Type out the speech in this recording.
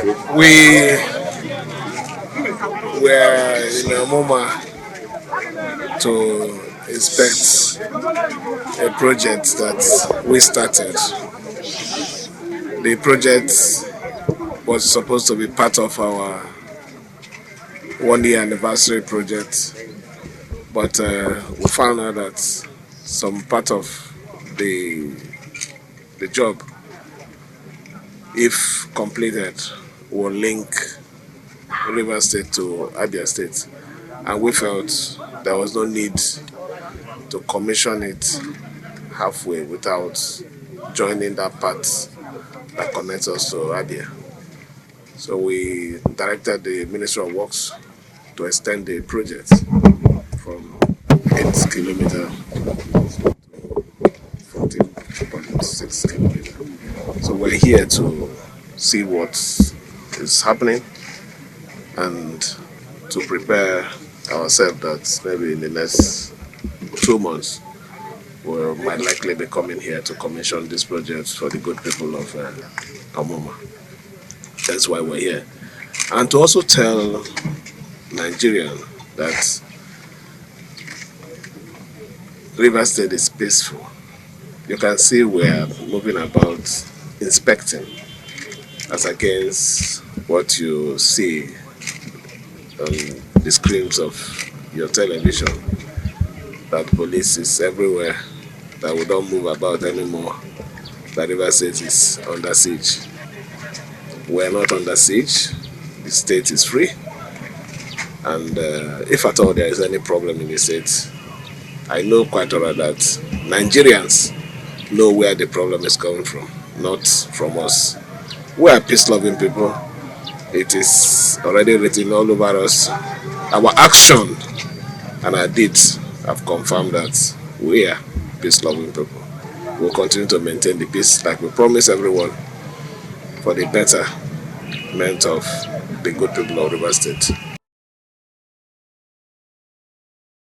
We were in a moment to inspect a project that we started. The project was supposed to be part of our 1 year anniversary project, but we found out that some part of the job, if completed, will link River State to Abia State, and we felt there was no need to commission it halfway without joining that part that connects us to Abia. So we directed the Ministry of Works to extend the project from 8 kilometers to 14.6 kilometers. So we're here to see what is happening and to prepare ourselves that maybe in the next 2 months we might likely be coming here to commission this project for the good people of Amoma. That's why we're here. And to also tell Nigerians that River State is peaceful. You can see we're moving about inspecting as against what you see on the screens of your television, that police is everywhere, that we don't move about anymore, that River State is under siege. We're not under siege. The state is free, and if at all there is any problem in the state, I know quite well that Nigerians know where the problem is coming from, not from us. We are peace-loving people. It is already written all over us. Our action and our deeds have confirmed that we are peace-loving people. We'll continue to maintain the peace like we promise everyone for the betterment of the good people of River State.